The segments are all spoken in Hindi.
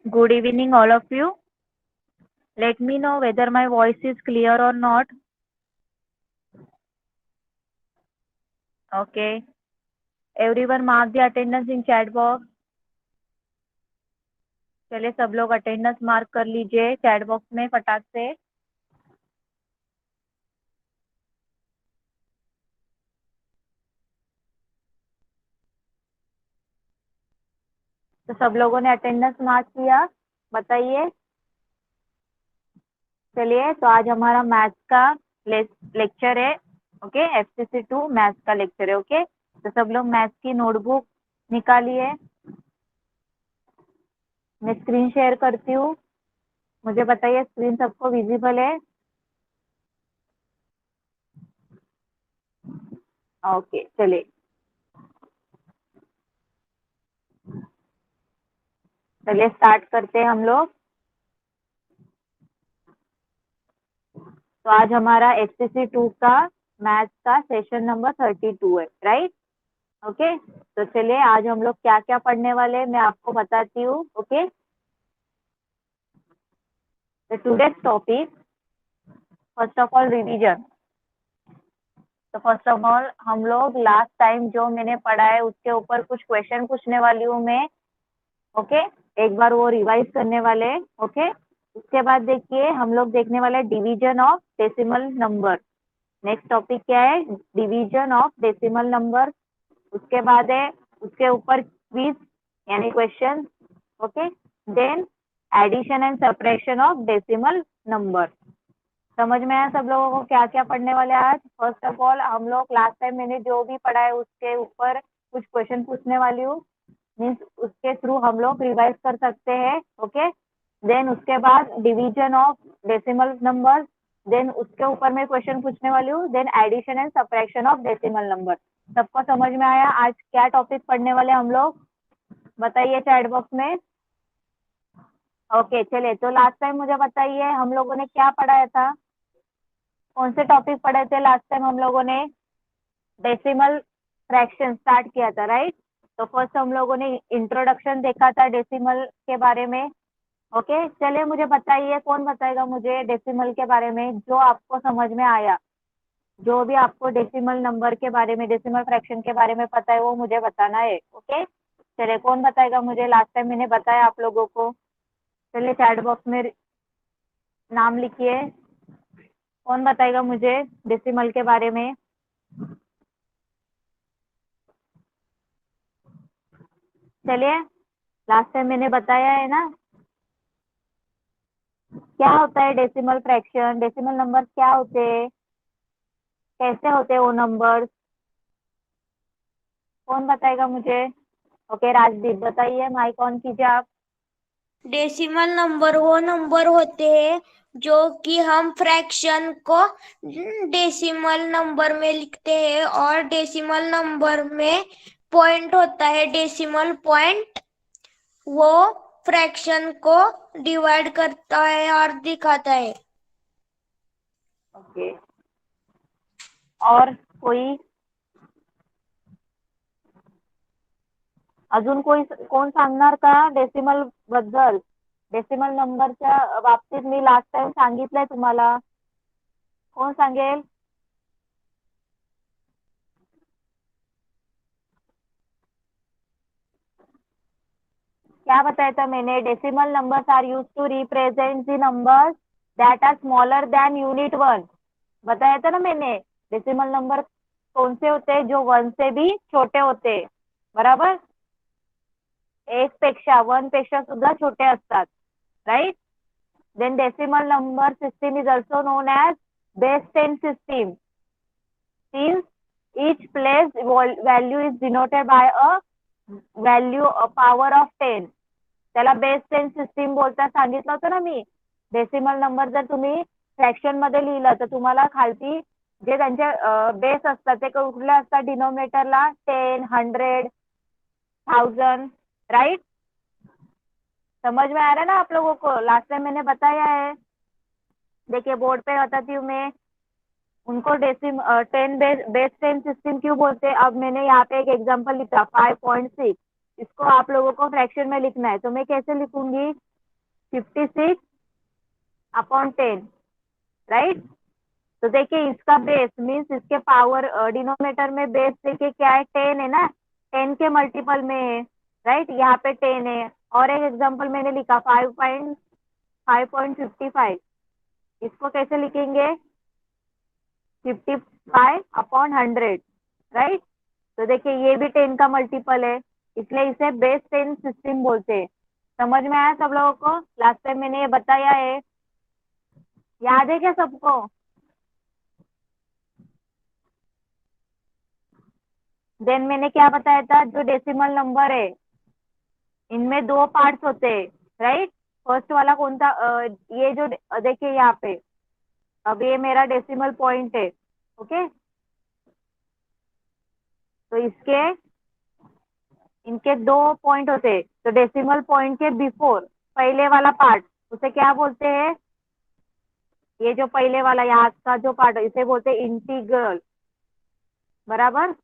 Good evening, all of you. Let me know whether my voice is clear or not. Okay. Everyone mark the attendance in chat box. चलिए सब लोग अटेंडेंस मार्क कर लीजिए चैट बॉक्स में फटाक से। तो सब लोगों ने अटेंडेंस मार्क किया, बताइए। चलिए, तो आज हमारा मैथ्स का लेक्चर है। ओके, FCC2 मैथ्स का लेक्चर है। ओके, तो सब लोग मैथ्स की नोटबुक निकालिए। मैं स्क्रीन शेयर करती हूँ, मुझे बताइए स्क्रीन सबको विजिबल है? ओके, चलिए चलिए स्टार्ट करते हैं हम लोग। तो आज हमारा FCC2 का मैथ्स का सेशन नंबर 32 है, राइट? ओके, तो चलिए आज हम लोग क्या क्या पढ़ने वाले हैं मैं आपको बताती हूँ। ओके, तो today's topic, first of all revision. तो फर्स्ट ऑफ ऑल हम लोग लास्ट टाइम जो मैंने पढ़ा है उसके ऊपर कुछ क्वेश्चन पूछने वाली हूँ मैं। ओके, एक बार वो रिवाइज करने वाले हैं। ओके, उसके बाद देखिए हम लोग देखने वाले division of decimal number. Next topic क्या है? Division of decimal number. उसके बाद है उसके ऊपर क्विज यानी question. Okay, then addition and subtraction of decimal number. समझ में आया सब लोगों को क्या क्या पढ़ने वाले हैं आज? फर्स्ट ऑफ ऑल हम लोग लास्ट टाइम मैंने जो भी पढ़ा है उसके ऊपर कुछ क्वेश्चन पूछने वाली हूँ, मीन्स उसके थ्रू हम लोग रिवाइज कर सकते हैं। ओके, देन उसके बाद division of decimal number, then उसके ऊपर मैं क्वेश्चन पूछने वाली हूँ, then addition and subtraction of decimal number. सबको समझ में आया आज क्या टॉपिक पढ़ने वाले हम लोग? बताइए चैट बॉक्स में। ओके, चलिए तो लास्ट टाइम मुझे बताइए हम लोगों ने क्या पढ़ाया था? कौन से टॉपिक पढ़े थे लास्ट टाइम हम लोगों ने? डेसिमल फ्रैक्शन स्टार्ट किया था, राइट? तो फर्स्ट हम लोगों ने इंट्रोडक्शन देखा था डेसिमल के बारे में। ओके, चलिए मुझे बताइए, कौन बताएगा मुझे डेसिमल के बारे में जो आपको समझ में आया? जो भी आपको डेसिमल नंबर के बारे में, डेसिमल फ्रैक्शन के बारे में पता है वो मुझे बताना है। ओके, चलिए कौन बताएगा मुझे? लास्ट टाइम मैंने बताया आप लोगों को। चलिए चैट बॉक्स में नाम लिखिए, कौन बताएगा मुझे डेसिमल के बारे में? चलिए, लास्ट टाइम मैंने बताया है ना क्या होता है डेसिमल फ्रैक्शन, डेसिमल नंबर क्या होते हैं, कैसे होते हैं वो नंबर? कौन बताएगा मुझे? ओके, राजदीप बताइए, माइक ऑन कीजिए आप। डेसिमल नंबर वो नंबर होते हैं जो कि हम फ्रैक्शन को डेसिमल नंबर में लिखते हैं और डेसिमल नंबर में पॉइंट होता है, डेसिमल पॉइंट। वो फ्रैक्शन को डिवाइड करता है और दिखाता है। ओके, और कोई अजून कोण सांगणार का डेसिमल बद्दल? डेसिमल नंबरच्या बाबतीत मी लास्ट टाइम सांगितलंय तुम्हाला, कोण सांगेल? क्या बताया था मैंने? Decimal numbers are use to represent the numbers that are smaller than unit one. बताया था ना मैंने, डेसिमल नंबर कौन से होते हैं? जो वन से भी छोटे होते हैं, बराबर? एक पेक्षा, वन पेक्षा सुद्धा छोटे असतात, right? Then decimal number system is also known as base 10 system, since each place value is denoted by a value power of 10, त्याला बेस 10 सिस्टीम बोलतात, सांगितलं होतं ना मी। डेसिमल नंबर जर तुम्ही फ्रॅक्शन मध्ये लिहिलं तर तुम्हाला खालती जे त्यांचे बेस असतात ते कुठले असतात? डिनोमिनेटरला 10, 100, 1000, राइट? समझ में आ रहा है ना आप लोगों को? लास्ट टाइम मैंने बताया है, देखिए बोर्ड पे बताती हूँ मैं। उनको टेन बेस 10 सिस्टम क्यों बोलते हैं? अब मैंने यहाँ पे एक एग्जांपल लिखा 5.6, इसको आप लोगों को फ्रैक्शन में लिखना है, तो मैं कैसे लिखूंगी? 56 अपॉन 10, राइट। तो देखिए इसका बेस मीन्स इसके पावर डिनोमिनेटर में बेस देखिए क्या है, 10 है ना, 10 के मल्टीपल में है, राइट। यहाँ पे 10 है। और एक एग्जांपल मैंने लिखा 5.55, इसको कैसे लिखेंगे, 55 अपॉन 100, राइट। तो देखिए ये भी 10 का मल्टीपल है, इसलिए इसे बेस 10 सिस्टम बोलते हैं। समझ में आया सब लोगों को, लास्ट टाइम मैंने ये बताया है, याद है क्या सबको। देन मैंने क्या बताया था, जो डेसिमल नंबर है इनमें दो पार्ट्स होते हैं, राइट। फर्स्ट वाला कौन सा, ये जो देखिए यहाँ पे, अब ये मेरा डेसिमल पॉइंट है, ओके। तो इसके इनके दो पॉइंट होते हैं, तो डेसिमल पॉइंट के बिफोर पहले वाला पार्ट उसे क्या बोलते हैं, ये जो पहले वाला यहाँ का जो पार्ट है इसे बोलते हैं इंटीग्रल, बराबर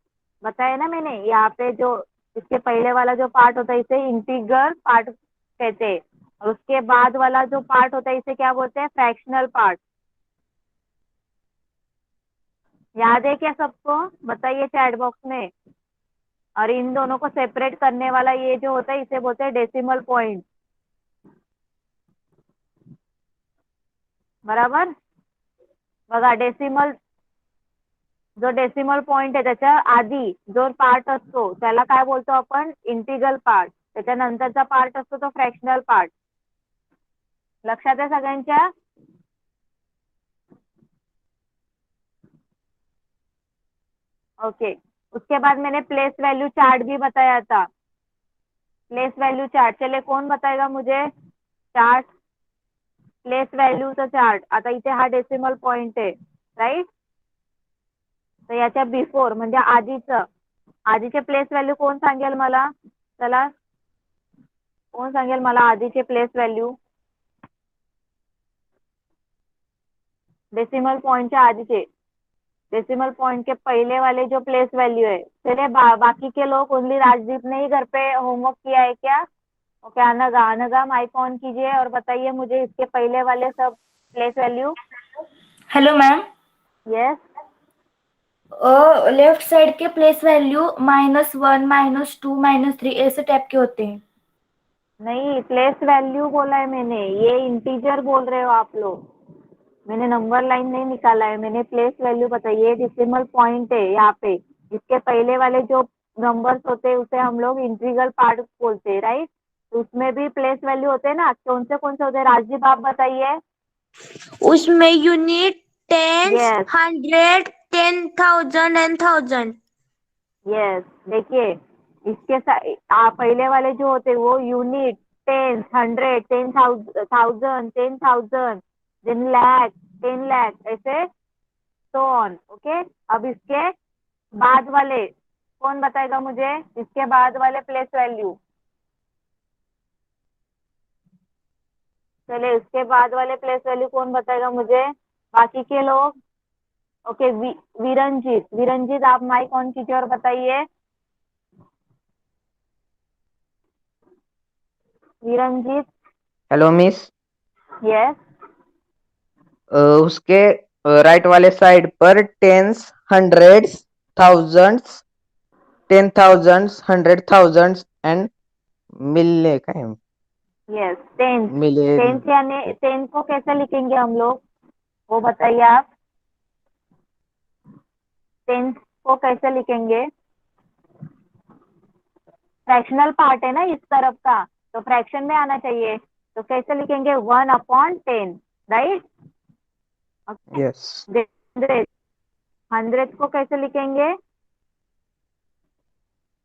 बताया ना मैंने। यहाँ पे जो इसके पहले वाला जो पार्ट होता है इसे इंटीग्रल पार्ट कहते हैं, और उसके बाद वाला जो पार्ट होता है इसे क्या बोलते हैं, फ्रैक्शनल पार्ट। याद है क्या सबको, बताइए चैट बॉक्स में। और इन दोनों को सेपरेट करने वाला ये जो होता है इसे बोलते हैं डेसिमल पॉइंट, बराबर। बघा डेसिमल, जो डेसिमल पॉइंट आहे त्याच्या आधी जो पार्ट असतो त्याला काय बोलतो आपण, इंटिग्रल पार्ट। त्याच्यानंतरचा पार्ट असतो तो फ्रॅक्शनल पार्ट। लक्षात आहे सगळ्यांच्या। ओके। उसके बाद मैंने प्लेस वैल्यू चार्ट भी बताया था, प्लेस वैल्यू चार्ट। चलिए कौन बताएगा मुझे चार्ट, प्लेस व्हॅल्यूचा चार्ट। आता इथे हा डेसिमल पॉइंट आहे, राईट। तर याच्या बिफोर म्हणजे आधीचं, आधीचे प्लेस व्हॅल्यू कोण सांगेल मला, चला कोण सांगेल मला आधीचे प्लेस व्हॅल्यू, डेसिमल पॉइंटच्या आधीचे, डेसिमल पॉइंट के पहले वाले जो प्लेस वैल्यू है। चलिए बाकी के लोग, ओनली राजदीप ने ही घर पे होमवर्क किया है क्या। ओके, अनगा अनगा माइक ऑन कीजिए और बताइए मुझे इसके पहले वाले सब place value. Hello ma'am. Yes. Left side के प्लेस वैल्यू -1 -2 -3 ऐसे टाइप के होते हैं। नहीं, प्लेस वैल्यू बोला है मैंने, ये इंटीजर बोल रहे हो आप लोग। मैंने नंबर लाइन नहीं निकाला है, मैंने प्लेस वैल्यू बताई। ये डेसिमल पॉइंट है यहाँ पे, इसके पहले वाले जो नंबर्स होते हैं उसे हम लोग इंटीग्रल पार्ट बोलते हैं, राइट। तो उसमें भी प्लेस वैल्यू होते हैं ना, कौन से होते हैं राजदीप आप बताइए। उसमें unit, tens, yes 100, 10,000 and 1000। Yes. देखिए इसके पहले वाले जो होते हैं वो unit, tens, 100, 10,000, 10,000, then lakh, 10 lakh, ऐसे सो ऑन, ओके। अब इसके बाद वाले कौन बताएगा मुझे, इसके बाद वाले प्लेस वैल्यू। चलिए इसके बाद वाले प्लेस वैल्यू कौन बताएगा मुझे, बाकी के लोग। ओके, विरंजीत, विरंजीत आप माइक ऑन कीजिए और बताइए। विरंजीत। Hello miss. यस। उसके राइट वाले साइड पर tens, hundreds, thousands, 10,000s, 100,000s and मिले का है, यस, टेंस। मिले। टेंस यानी टेंस को कैसे लिखेंगे हम लोग, वो बताइए आप। टेंस को कैसे लिखेंगे, फ्रैक्शनल पार्ट है ना इस तरफ का, तो फ्रैक्शन में आना चाहिए। तो कैसे लिखेंगे, 1/10, राइट। यस। 100 को कैसे लिखेंगे,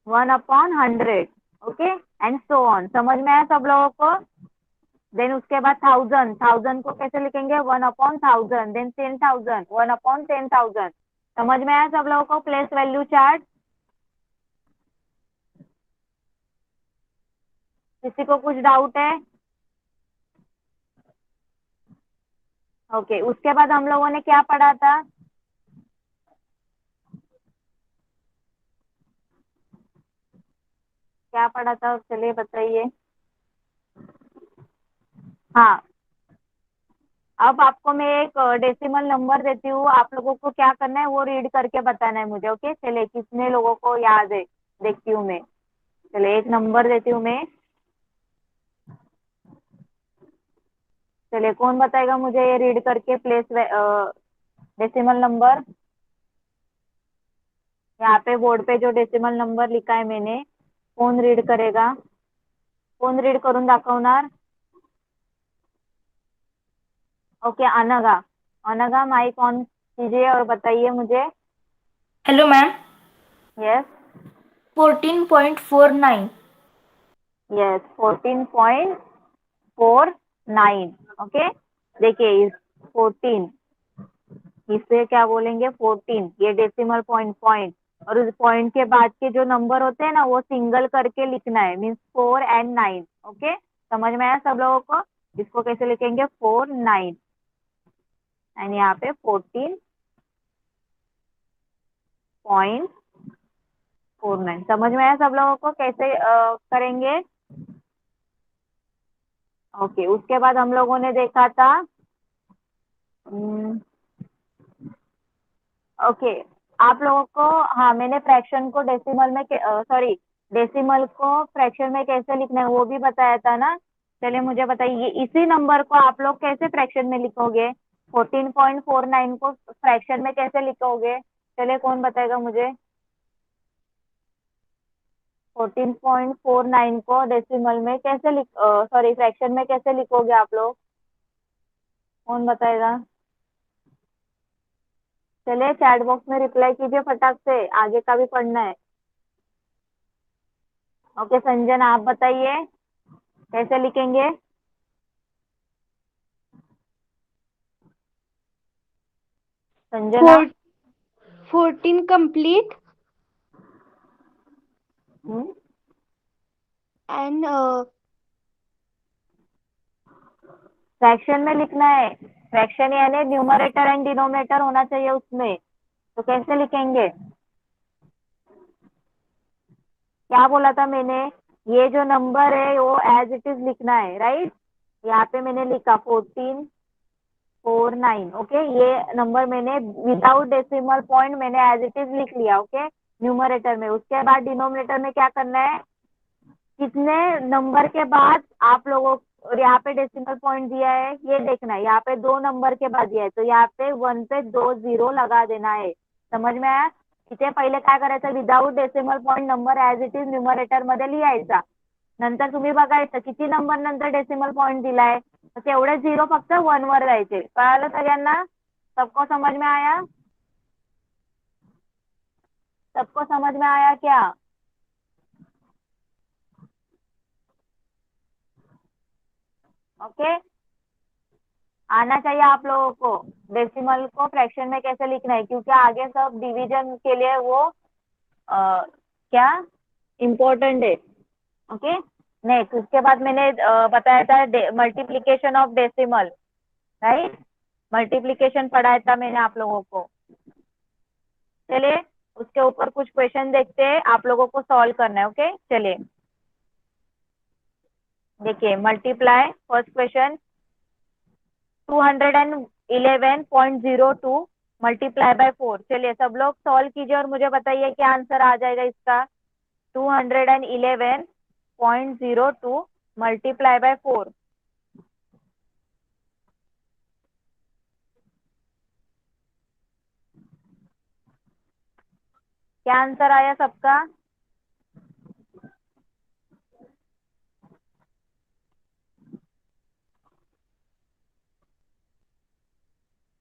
1/100, ओके, एंड सो ऑन। समझ में आया सब लोगों को। देन उसके बाद 1000, 1000 को कैसे लिखेंगे, 1/1000, देन 10,000, 1/10,000। समझ में आया सब लोगों को प्लेस वैल्यू चार्ट। किसी को कुछ डाउट है। ओके, उसके बाद हम लोगों ने क्या पढ़ा था, क्या पढ़ा था चलिए बताइए। हाँ, अब आपको मैं एक डेसिमल नंबर देती हूँ, आप लोगों को क्या करना है वो रीड करके बताना है मुझे। ओके, चलिए कितने लोगों को याद है देखती हूँ मैं। चलिए एक नंबर देती हूँ मैं। चलिए कौन बताएगा मुझे ये रीड करके प्लेस डेसिमल नंबर। यहाँ पे बोर्ड पे जो डेसिमल नंबर लिखा है मैंने, कौन रीड करेगा? कोण रीड करून दाखवणार? Okay, Anagha. Anagha mike on कीजिए और बताइए मुझे। Hello ma'am. Yes 14.49। Yes 14.49। Okay, देखिए इस 14, इसे क्या बोलेंगे? 14। ये डेसिमल पॉइंट पॉइंट, और उस पॉइंट के बाद के जो नंबर होते हैं ना वो सिंगल करके लिखना है, मीन्स 4 and 9। ओके, समझ में आया सब लोगों को? इसको कैसे लिखेंगे? 4 9, एंड यहाँ पे 14.49। समझ में आया सब लोगों को कैसे करेंगे? ओके, उसके बाद हम लोगों ने देखा था ओके, आप लोगों को, हाँ मैंने फ्रैक्शन को डेसिमल में सॉरी, डेसिमल को फ्रैक्शन में कैसे लिखना है वो भी बताया था ना। चलिए मुझे बताइए, इसी नंबर को आप लोग कैसे फ्रैक्शन में लिखोगे? 14.49 को फ्रैक्शन में कैसे लिखोगे? चलिए कौन बताएगा मुझे? 14.49 को डेसिमल में कैसे सॉरी फ्रैक्शन में कैसे लिखोगे आप लोग? कौन बताएगा? चलिए चैट बॉक्स में रिप्लाई कीजिए फटाक से, आगे का भी पढ़ना है। ओके संजन, आप बताइए कैसे लिखेंगे? Sanjana. 14 complete hmm, and fraction में लिखना है। फ्रैक्शन यानी न्यूमरेटर एंड डिनोमिनेटर होना चाहिए उसमें, तो कैसे लिखेंगे? क्या बोला था मैंने? ये जो नंबर है वो एज इट इज लिखना है, राइट? यहाँ पे मैंने लिखा 14.49। ओके, ये नंबर मैंने विदाउट डेसिमल पॉइंट मैंने एज इट इज लिख लिया। ओके, न्यूमरेटर में। उसके बाद डिनोमिनेटर में क्या करना है? कितने नंबर के बाद आप लोगों, और यहाँ पे डेसिमल पॉइंट दिया है ये देखना है। यहाँ पे 2 नंबर के बाद दिया है, तो यहाँ पे 1 पे 2 0 लगा देना है। समझ में आया? इथे पहिले काय करायचं? Without decimal point number as it is numerator मध्ये लिहायचा, नंतर तुम्ही बघायचं किती नंबर नंतर डेसिमल पॉइंट दिलाय, तर तेवढे 0 फक्त 1 वर जायचे। कळालं सगळ्यांना? सबको समझ में आया? सबको समझ में आया क्या? ओके, आना चाहिए आप लोगों को डेसिमल को फ्रैक्शन में कैसे लिखना है, क्योंकि आगे सब डिवीजन के लिए वो क्या इम्पोर्टेंट है। ओके, नेक्स्ट उसके बाद मैंने बताया था multiplication of decimal, right? Multiplication पढ़ाया था मैंने आप लोगों को। चलिए उसके ऊपर कुछ क्वेश्चन देखते हैं, आप लोगों को सॉल्व करना है। ओके, चलिए देखिए, multiply first question, 211.02 multiply by 4। चलिए सब लोग सॉल्व कीजिए और मुझे बताइए क्या आंसर आ जाएगा इसका। 211.02 मल्टीप्लाई बाय 4, क्या आंसर आया सबका?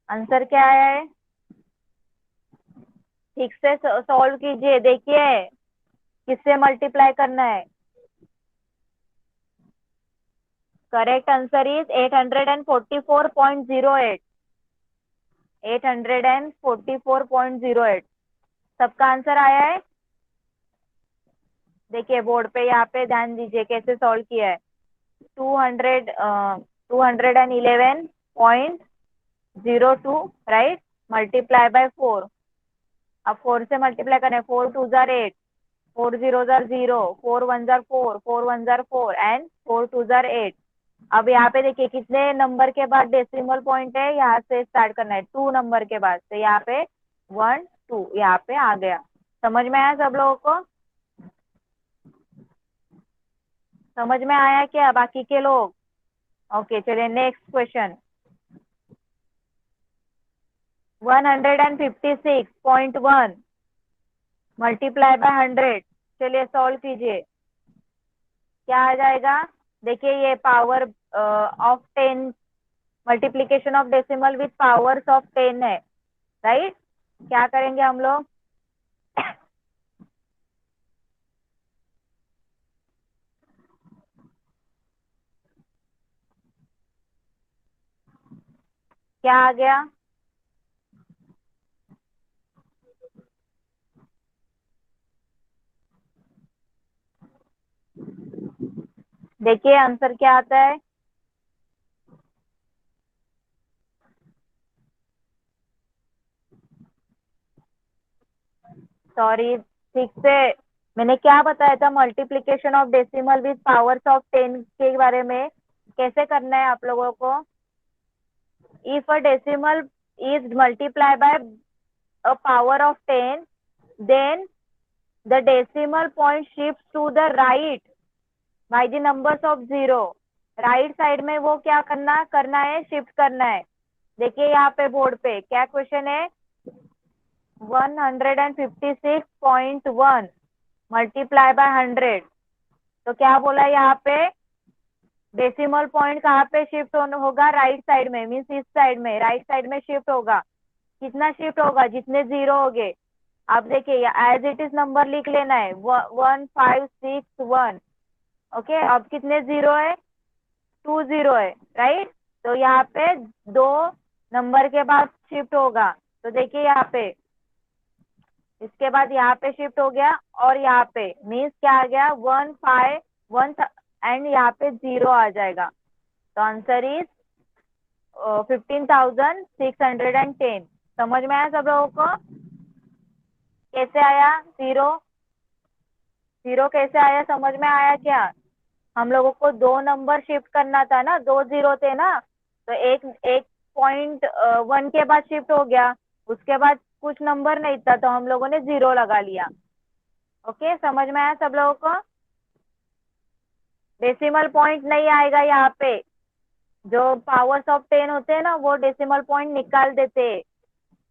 आंसर क्या आया है? ठीक से सॉल्व कीजिए, देखिए किससे मल्टीप्लाई करना है। Correct answer is 844.08। 844.08 सबका आंसर आया है। देखिए बोर्ड पे, यहाँ पे ध्यान दीजिए कैसे सॉल्व किया है। 211.02 राइट, मल्टीप्लाई बाय 4। अब 4 से मल्टीप्लाई करें, 4 2 jar 8, 4 0 jar 0, 4 1 jar 4, 4 1 jar 4 and 4 2 jar 8। अब यहाँ पे देखिए कितने नंबर के बाद डेसिमल पॉइंट है, यहाँ से स्टार्ट करना है 2 नंबर के बाद, तो यहाँ पे 1 2 यहाँ पे आ गया। समझ में आया सब लोगों को? समझ में आया क्या बाकी के लोग? ओके चलिए नेक्स्ट क्वेश्चन। 156.1 मल्टीप्लाई बाय 100, चलिए सॉल्व कीजिए, क्या आ जाएगा? देखिए ये power of 10, multiplication of decimal with powers of 10 है, राइट? क्या करेंगे हम लोग? क्या आ गया? देखिए आंसर क्या आता है। सॉरी, ठीक से मैंने क्या बताया था multiplication of decimal with powers of 10 के बारे में, कैसे करना है आप लोगों को? If a decimal is multiply by a power of 10, then the decimal point shifts to the right by the numbers of 0। Right side में वो क्या करना है, शिफ्ट करना है। देखिए यहाँ पे बोर्ड पे क्या क्वेश्चन है, 156.1 मल्टीप्लाई बाय 100, तो क्या बोला यहाँ पे? डेसिमल पॉइंट कहाँ पे शिफ्ट होगा? राइट साइड में, मीन्स इस साइड में, राइट साइड में शिफ्ट होगा। कितना शिफ्ट होगा? जितने 0 हो गए। अब देखिए एज इट इज नंबर लिख लेना है, 1561। ओके, अब कितने 0 है? 2 0 है, राइट? तो यहाँ पे 2 नंबर के बाद शिफ्ट होगा, तो देखिए यहाँ पे, इसके बाद यहाँ पे शिफ्ट हो गया, और यहाँ पे मीन्स क्या आ गया? 151 एंड यहाँ पे 0 आ जाएगा, तो आंसर इज 15,610। समझ में आया सब लोगों को? कैसे आया 0? 0 कैसे आया, समझ में आया क्या? हम लोगों को 2 नंबर शिफ्ट करना था ना, 2 0 थे ना, तो एक पॉइंट 1 के बाद शिफ्ट हो गया, उसके बाद कुछ नंबर नहीं था, तो हम लोगों ने 0 लगा लिया। ओके, समझ में आया सब लोगों को? डेसिमल पॉइंट नहीं आएगा यहाँ पे, जो पावर्स ऑफ 10 होते हैं ना, वो डेसिमल पॉइंट निकाल देते।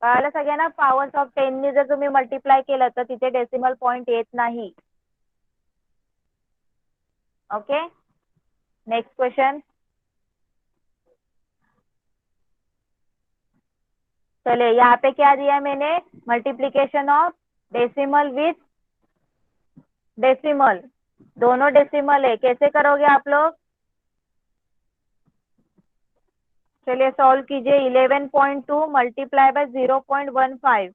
कळालं सगळ्यांना? पावर्स ऑफ 10 ने जर तुम्ही मल्टिप्लाय केलं तर तिथे डेसिमल पॉइंट येत नाही। Okay, next question. चलिए यहाँ पे क्या दिया मैंने, multiplication of decimal with decimal, दोनों डेसिमल है, कैसे करोगे आप लोग? चलिए सॉल्व कीजिए। 11.2 मल्टीप्लाई बाय 0.15,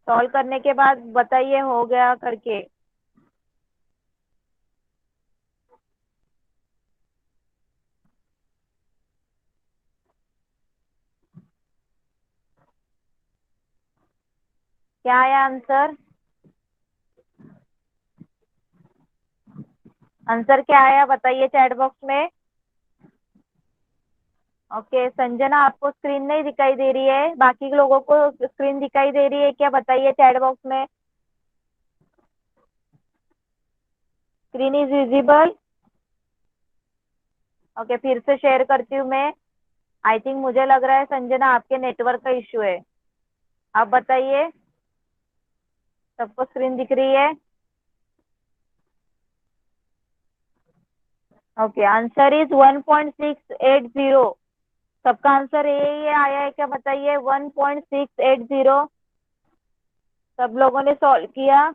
सॉल्व करने के बाद बताइए हो गया करके। क्या आया आंसर? आंसर क्या आया बताइए चैट बॉक्स में। ओके संजना, आपको स्क्रीन नहीं दिखाई दे रही है, बाकी लोगों को स्क्रीन दिखाई दे रही है क्या? बताइए चैट बॉक्स में। Screen is visible? ओके, फिर से शेयर करती हूँ मैं। आई थिंक मुझे लग रहा है संजना आपके नेटवर्क का इश्यू है। आप बताइए, सबको स्क्रीन दिख रही है? Okay, answer is 1.680। सबका आंसर ये आया है क्या? बताइए 1.680। सब लोगों ने सॉल्व किया?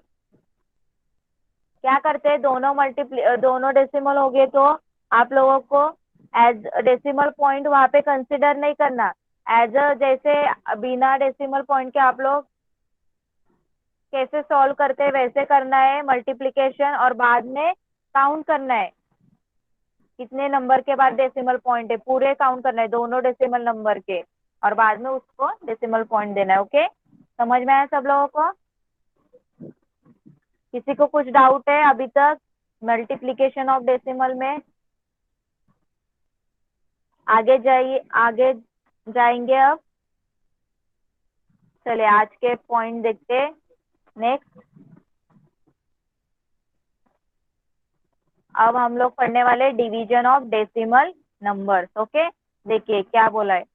क्या करते हैं, दोनों डेसिमल हो गए तो आप लोगों को एज डेसिमल पॉइंट वहां पे कंसिडर नहीं करना, एज अ जैसे बिना डेसिमल पॉइंट के आप लोग कैसे सॉल्व करते हैं वैसे करना है मल्टीप्लीकेशन, और बाद में काउंट करना है कितने नंबर के बाद डेसिमल पॉइंट है, पूरे काउंट करना है दोनों डेसिमल नंबर के, और बाद में उसको डेसिमल पॉइंट देना है। ओके, समझ में आया सब लोगों को? किसी को कुछ डाउट है अभी तक मल्टीप्लिकेशन ऑफ डेसिमल में? आगे जाइए, आगे जाएंगे अब। चलिए आज के पॉइंट देखते हैं। नेक्स्ट, अब हम लोग पढ़ने वाले division of decimal numbers. Okay, देखिए क्या बोला है।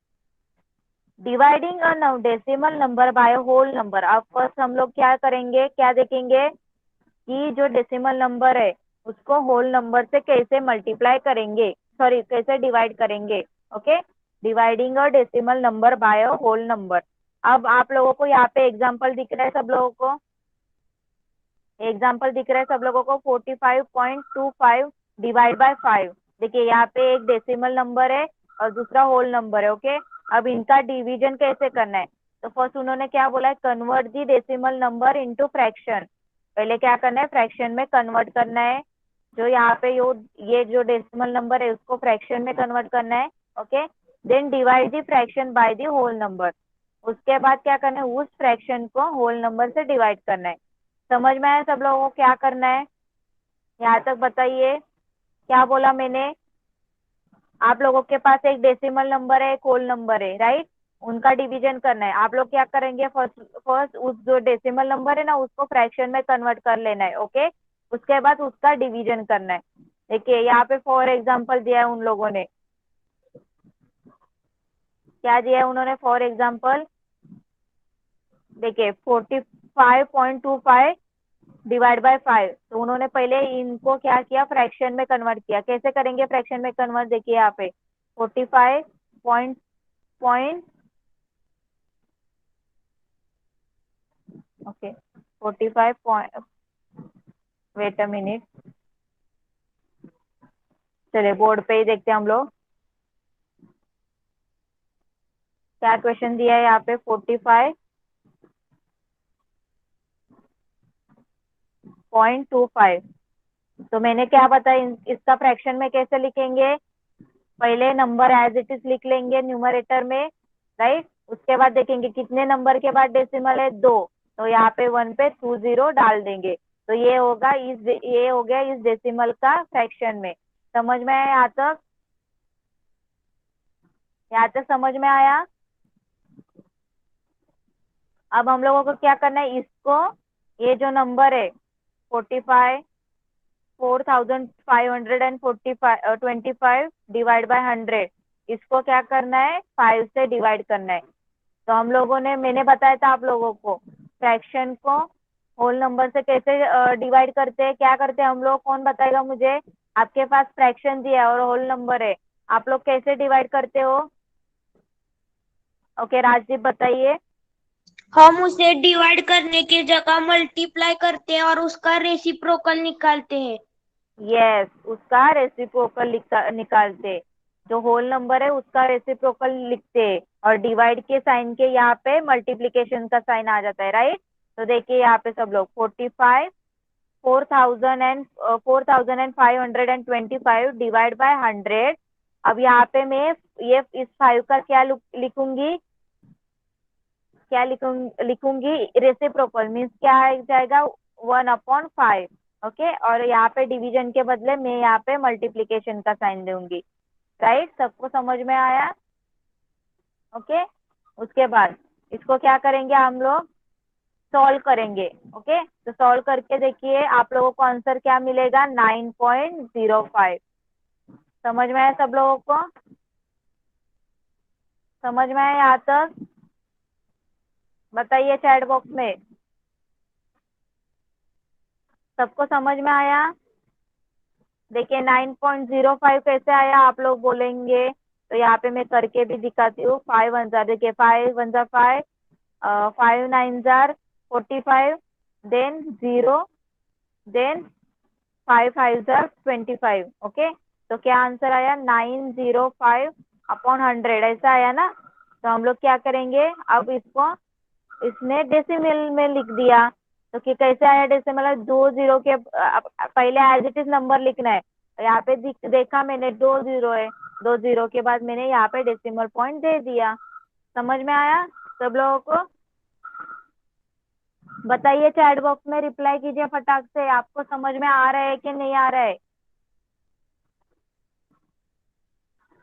Dividing a decimal number by whole number. अब फर्स्ट हम लोग क्या करेंगे, क्या देखेंगे कि जो डेसिमल नंबर है उसको होल नंबर से कैसे मल्टीप्लाई करेंगे, सॉरी कैसे डिवाइड करेंगे। Okay, dividing a decimal number by a whole number. अब आप लोगों को यहाँ पे एग्जांपल दिख रहा है सब लोगों को, एग्जाम्पल दिख रहा है सब लोगों को। 45.25 डिवाइड बाय 5। देखिए यहाँ पे एक डेसिमल नंबर है और दूसरा होल नंबर है। ओके, अब इनका डिवीजन कैसे करना है, तो फर्स्ट उन्होंने क्या बोला है, कन्वर्ट दी डेसिमल नंबर इनटू फ्रैक्शन। पहले क्या करना है, फ्रैक्शन में कन्वर्ट करना है। जो यहाँ पे ये जो डेसिमल नंबर है उसको फ्रैक्शन में कन्वर्ट करना है। Okay, then divide the fraction by the whole number. उसके बाद क्या करना है, उस फ्रैक्शन को होल नंबर से डिवाइड करना है। समझ में आया सब लोगों को क्या करना है? यहाँ तक बताइए क्या बोला मैंने। आप लोगों के पास एक डेसिमल नंबर है, एक होल नंबर है, राइट। उनका डिवीजन करना है। आप लोग क्या करेंगे, फर्स्ट फर्स्ट उस जो डेसिमल नंबर है ना उसको फ्रैक्शन में कन्वर्ट कर लेना है। ओके, उसके बाद उसका डिवीजन करना है। देखिए यहाँ पे फॉर एग्जाम्पल दिया है उन लोगों ने, क्या दिया है उन्होंने फॉर एग्जाम्पल। देखिए 45.25 डिवाइड बाय 5। तो उन्होंने पहले इनको क्या किया, फ्रैक्शन में कन्वर्ट किया। कैसे करेंगे फ्रैक्शन में कन्वर्ट, देखिए यहाँ पे 45 point okay 45 point, wait a minute, चलिए बोर्ड पे ही देखते हैं हम लोग क्या क्वेश्चन दिया है यहाँ पे। 45.25। तो मैंने क्या बताया, इसका फ्रैक्शन में कैसे लिखेंगे, पहले नंबर एज इट इज लिख लेंगे न्यूमरेटर में, राइट। उसके बाद देखेंगे कितने नंबर के बाद डेसिमल है, 2। तो यहाँ पे 1 पे 20 डाल देंगे। तो ये होगा ये हो गया इस डेसिमल का फ्रैक्शन में। समझ में आया यहाँ तक? यहाँ तक समझ में आया? अब हम लोगों को क्या करना है, इसको ये जो नंबर है 45 4525 डिवाइड बाय 100, इसको क्या करना है, 5 से डिवाइड करना है। तो हम लोगों ने, मैंने बताया था आप लोगों को फ्रैक्शन को होल नंबर से कैसे डिवाइड करते हैं, क्या करते हैं हम लोग, कौन बताएगा मुझे। आपके पास फ्रैक्शन दिया है और होल नंबर है, आप लोग कैसे डिवाइड करते हो? ओके राजदीप बताइए। हम उसे डिवाइड करने की जगह मल्टीप्लाई करते हैं और उसका रेसिप्रोकल निकालते हैं। यस, उसका रेसिप्रोकल निकालते। जो होल नंबर है उसका रेसिप्रोकल लिखते और डिवाइड के साइन के यहाँ पे मल्टीप्लीकेशन का साइन आ जाता है, राइट। तो देखिए यहाँ पे सब लोग 45 4525 डिवाइड बाय 100। अब यहाँ पे मैं ये इस 5 का क्या लिखूंगी, क्या लिखूंगी रेसिप्रोकल, मीन्स क्या आ जाएगा 1/5। ओके, और यहाँ पे डिवीजन के बदले मैं यहाँ पे मल्टीप्लीकेशन का साइन दूंगी, राइट। सबको समझ में आया? ओके, उसके बाद इसको क्या करेंगे हम लोग, सॉल्व करेंगे। ओके, तो सॉल्व करके देखिए आप लोगों को आंसर क्या मिलेगा, 9.05। समझ में आया सब लोगों को? समझ में आया यहाँ तक? बताइए चैट बॉक्स में, सबको समझ में आया? देखिए 9.05 कैसे आया आप लोग बोलेंगे, तो यहाँ पे मैं करके भी दिखाती हूँ। 5 1 जार, देखिए 5 1 जार 5, 5 9 जार 45, देन 0, देन 5 5 जार 25। ओके, तो क्या आंसर आया, 905/100 ऐसा आया ना। तो हम लोग क्या करेंगे, अब इसको इसने डेसिमल में लिख दिया। तो कि कैसे आया डेसिमल, 2 जीरो के पहले एज इट इज नंबर लिखना है। यहाँ पे देखा मैंने 2 जीरो है, 2 जीरो के बाद मैंने यहाँ पे डेसिमल पॉइंट दे दिया। समझ में आया सब लोगों को? बताइए चैट बॉक्स में, रिप्लाई कीजिए फटाक से, आपको समझ में आ रहा है कि नहीं आ रहा है।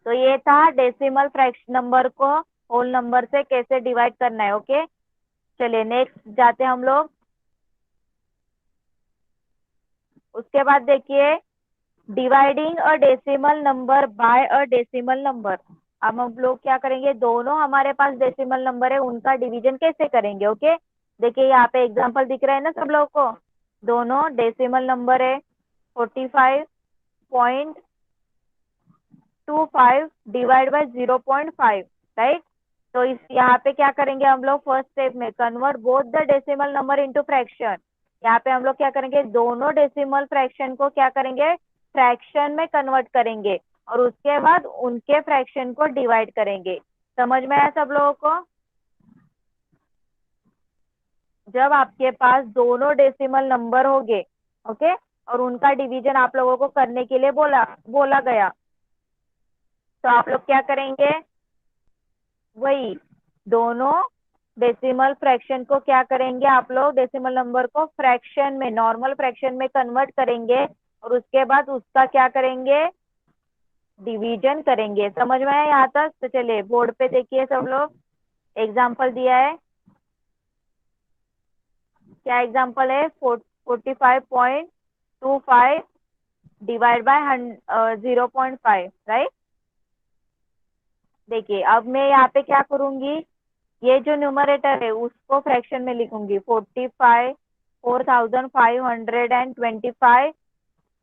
तो ये था डेसिमल फ्रैक्शन नंबर को होल नंबर से कैसे डिवाइड करना है। ओके, चलिए नेक्स्ट जाते हैं हम लोग। उसके बाद देखिए, dividing a decimal number by a decimal number. अब हम लोग क्या करेंगे, दोनों हमारे पास डेसिमल नंबर है, उनका डिवीजन कैसे करेंगे। ओके, देखिए यहाँ पे एग्जांपल दिख रहा है ना सब लोगों को, दोनों डेसिमल नंबर है 45.25 डिवाइड बाय 0.5, राइट। तो इस यहाँ पे क्या करेंगे हम लोग, फर्स्ट स्टेप में convert both the decimal number into fraction. यहाँ पे हम लोग क्या करेंगे, दोनों डेसिमल फ्रैक्शन को क्या करेंगे, फ्रैक्शन में कन्वर्ट करेंगे और उसके बाद उनके फ्रैक्शन को डिवाइड करेंगे। समझ में आया सब लोगों को। जब आपके पास दोनों डेसिमल नंबर होंगे, ओके, और उनका डिवीजन आप लोगों को करने के लिए बोला बोला गया, तो आप लोग क्या करेंगे, वही दोनों डेसिमल फ्रैक्शन को क्या करेंगे, आप लोग डेसिमल नंबर को फ्रैक्शन में, नॉर्मल फ्रैक्शन में कन्वर्ट करेंगे और उसके बाद उसका क्या करेंगे, डिवीजन करेंगे। समझ में आया यहाँ तक। तो चलिए बोर्ड पे देखिए सब लोग, एग्जाम्पल दिया है। क्या एग्जाम्पल है, 45.25 डिवाइड बाय 0.5, राइट। देखिए अब मैं यहाँ पे क्या करूंगी, ये जो न्यूमरेटर है उसको फ्रैक्शन में लिखूंगी, 45,525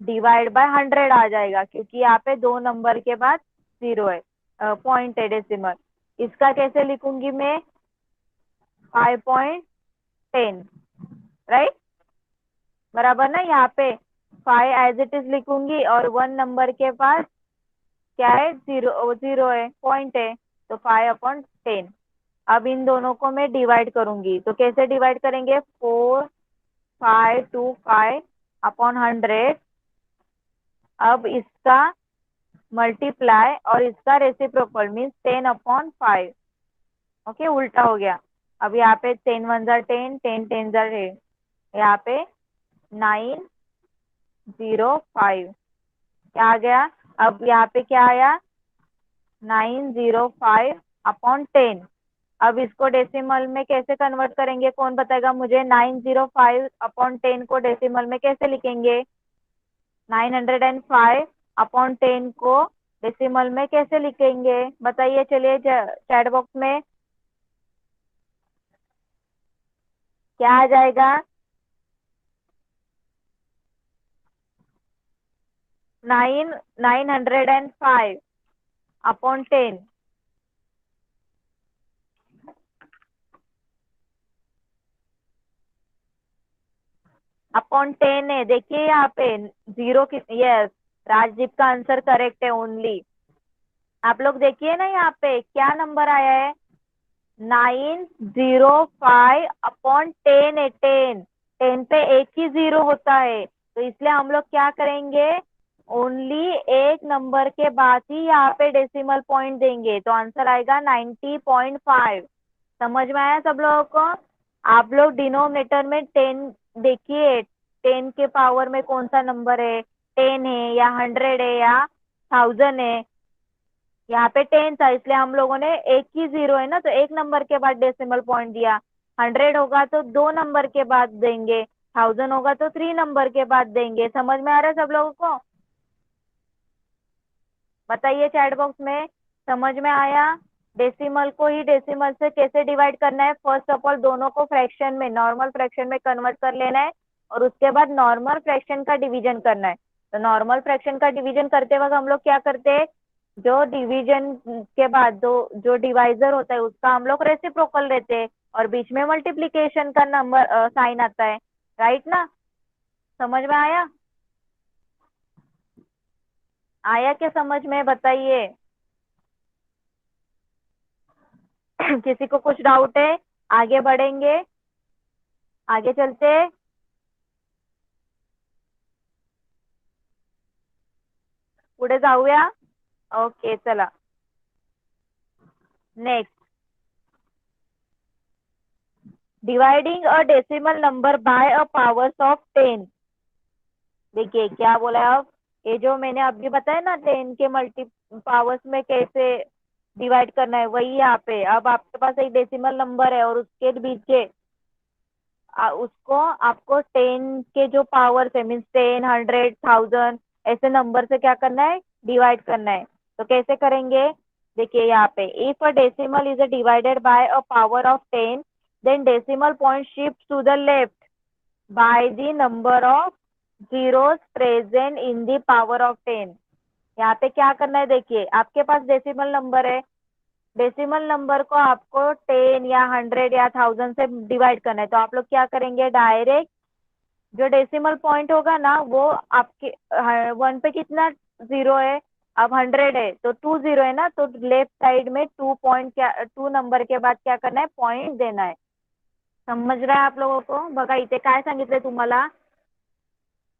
डिवाइड बाय 100 आ जाएगा, क्योंकि यहाँ पे दो नंबर के बाद जीरो है, पॉइंट है डेसिमल। इसका कैसे लिखूंगी मैं, 5.10, राइट, बराबर ना। यहाँ पे 5 एज इट इज लिखूंगी और 1 नंबर के पास क्या है, जीरो, जीरो है, पॉइंट है, तो 5/10। अब इन दोनों को मैं डिवाइड करूंगी, तो कैसे डिवाइड करेंगे, 4,525/100। अब इसका मल्टीप्लाई और इसका रेसिप्रोकल मीन्स 10/5। ओके, उल्टा हो गया। अब यहाँ पे 10 1 जार 10, 10 10 जार है, यहाँ पे 905 क्या आ गया। अब यहाँ पे क्या आया, 905/10। अब इसको डेसिमल में कैसे कन्वर्ट करेंगे, कौन बताएगा मुझे, 905/10 को डेसिमल में कैसे लिखेंगे, 905/10 को डेसिमल में कैसे लिखेंगे, बताइए चलिए चैट बॉक्स में। क्या आ जाएगा, 905/10 अपॉन 10 है। देखिए यहाँ पे जीरो की, यस, राजदीप का आंसर करेक्ट है ओनली। आप लोग देखिए ना यहाँ पे क्या नंबर आया है, 905/10 है। 10 पे एक ही जीरो होता है, तो इसलिए हम लोग क्या करेंगे, ओनली एक नंबर के बाद ही यहाँ पे डेसिमल पॉइंट देंगे, तो आंसर आएगा 90.5। समझ में आया सब लोगों को। आप लोग डिनोमिनेटर में 10 देखिए, 10 के पावर में कौन सा नंबर है, 10 है या 100 है या 1000 है। यहाँ पे 10 था, इसलिए हम लोगों ने एक ही जीरो है ना, तो एक नंबर के बाद डेसिमल पॉइंट दिया। 100 होगा तो दो नंबर के बाद देंगे, 1000 होगा तो 3 नंबर के बाद देंगे। समझ में आ रहा है सब लोगों को। बताइए चैट बॉक्स में, समझ में आया। डेसिमल को ही डेसिमल से कैसे डिवाइड करना है, फर्स्ट ऑफ ऑल दोनों को फ्रैक्शन में, नॉर्मल फ्रैक्शन में कन्वर्ट कर लेना है और उसके बाद नॉर्मल फ्रैक्शन का डिवीजन करना है। तो नॉर्मल फ्रैक्शन का डिवीजन करते वक्त हम लोग क्या करते हैं, जो डिवीजन के बाद दो जो डिवाइजर होता है उसका हम लोग रेसिप्रोकल लेते हैं और बीच में मल्टीप्लीकेशन का नंबर साइन आता है, राइट ना। समझ में आया, आया क्या समझ में, बताइए। किसी को कुछ डाउट है, आगे बढ़ेंगे, आगे चलते हैं। पुढे जाऊया, ओके चला next. Dividing a decimal number by a powers of 10। देखिए क्या बोला है अब, ये जो मैंने अभी बताया ना 10 के मल्टी पावर्स में कैसे डिवाइड करना है, वही यहाँ पे। अब आपके पास एक डेसिमल नंबर है और उसके पीछे उसको आपको 10 के जो पावर्स है मीन्स 10, 100, 1000 ऐसे नंबर से क्या करना है, डिवाइड करना है। तो कैसे करेंगे, देखिए यहाँ पे, if a decimal is divided by a power of 10 then decimal point shift to the left by the number of zeros present in the power of 10। यहाँ पे क्या करना है, देखिए आपके पास डेसिमल नंबर है, डेसिमल नंबर को आपको 10 या 100 या 1000 से डिवाइड करना है। तो आप लोग क्या करेंगे, डायरेक्ट जो डेसिमल पॉइंट होगा ना वो आपके 1 पे कितना जीरो है, अब 100 है तो 2 जीरो है ना, तो लेफ्ट साइड में 2 पॉइंट, क्या 2 नंबर के बाद क्या करना है, पॉइंट देना है। समझ रहा है आप लोगों को? बघा इथे काय सांगितलंय तुम्हाला,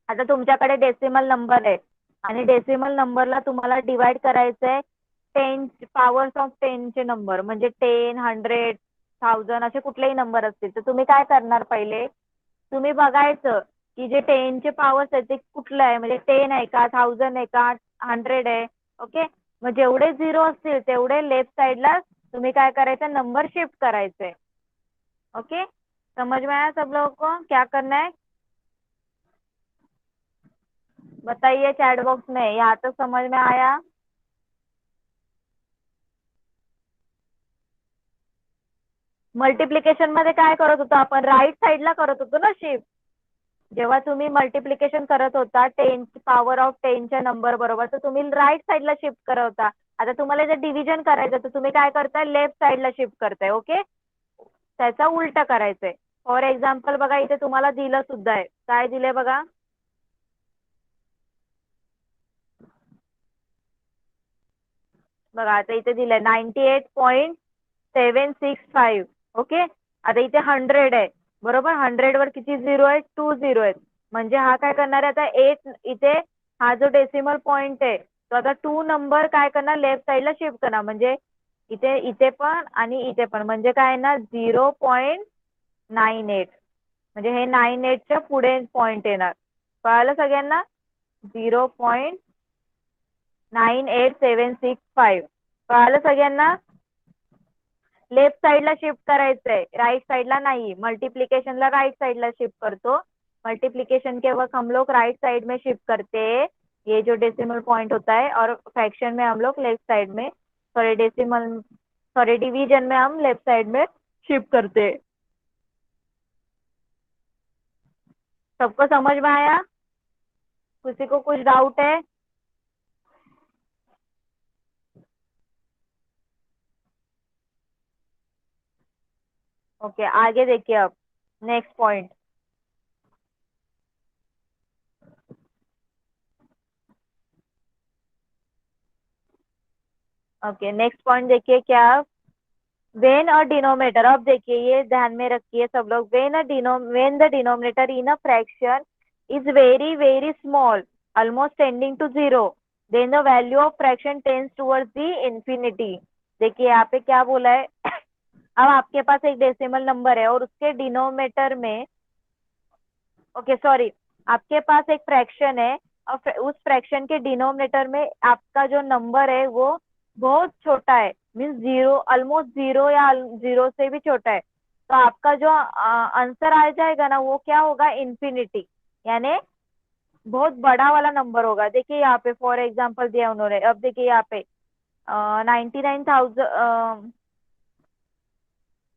आता तुमच्याकडे डेसिमल नंबर आहे आणि डेसिमल नंबरला तुम्हाला डिवाइड करायचंय 10 पावर्स ऑफ 10 चे नंबर, म्हणजे 10, 100, 1000 असे कुठलेही नंबर असतील तर तुम्ही काय करणार, पहिले तुम्ही बघायचं की जे 10 चे पावर्स आहेत ते कुठलं आहे, म्हणजे 10 आहे का, 1000 आहे का, 100 आहे, ओके। मग जेवढे झिरो असतील तेवढे लेफ्ट साइडला तुम्ही काय करायचं, नंबर शिफ्ट करायचे, ओके। समझ में आया सब लोगों को क्या करना है, बताइए चैट बॉक्स में, यहाँ तक समझ में आया? मल्टिप्लिकेशन मध्ये काय करत होतो आपण, राईट साइडला करत होतो ना शिफ्ट। जेव्हा तुम्ही मल्टिप्लिकेशन करत होता 10 पॉवर ऑफ 10 च्या नंबर बरोबर, तर तुम्ही राईट साइडला शिफ्ट करत होता। आता तुम्हाला जर डिव्हिजन करायचं तर तुम्ही काय करताय, लेफ्ट साइडला शिफ्ट करताय, ओके। त्याचा उलटा करायचंय। फॉर एक्झाम्पल बघा इथे तुम्हाला दिलं सुद्धा आहे, काय दिलंय बघा, बघा आता इथे दिलंय 98.765, ओके। आता इथे 100 आहे बरोबर, 100 वर किती झिरो आहे, 2 झिरो आहेत, म्हणजे हा काय करणार आहे आता 8 इथे, हा जो डेसिमल पॉइंट आहे तो आता 2 नंबर काय करणार, लेफ्ट साइडला शिफ्ट करणार, म्हणजे इथे इथे पण आणि इथे पण, म्हणजे काय ना 0.98, म्हणजे हे 98 च्या पुढे पॉइंट येणार, कळालं सगळ्यांना, 0.98765, कळालं सगळ्यांना? लेफ्ट साइडला शिफ्ट करायचंय, राइट साइडला नहीं। मल्टीप्लिकेशनला राइट साइडला शिफ्ट करतो, मल्टीप्लिकेशन के वक्त हम लोग राइट साइड में शिफ्ट करते हैं, ये जो डेसिमल पॉइंट होता है, और फ्रैक्शन में हम लोग लेफ्ट साइड में, सॉरी डिवीजन में हम लेफ्ट साइड में शिफ्ट करते हैं। सबको समझ में आया? किसी को कुछ डाउट है? ओके आगे देखिए, अब next point, okay next point देखिए क्या, वेन अ डिनोमिनेटर, अब देखिए ये ध्यान में रखिए सब लोग, when the denominator in a fraction is very very small almost tending to zero then the value of fraction tends towards the infinity. देखिए यहाँ पे क्या बोला है अब आपके पास एक डेसिमल नंबर है और उसके डिनोमिनेटर में, ओके सॉरी, आपके पास एक फ्रैक्शन है और उस फ्रैक्शन के डिनोमिनेटर में आपका जो नंबर है वो बहुत छोटा है, मीन्स जीरो, ऑलमोस्ट जीरो या जीरो से भी छोटा है, तो आपका जो आंसर आ जाएगा ना वो क्या होगा, इन्फिनिटी, यानी बहुत बड़ा वाला नंबर होगा। देखिए यहाँ पे फॉर एग्जाम्पल दिया उन्होंने, अब देखिए यहाँ पे 99,000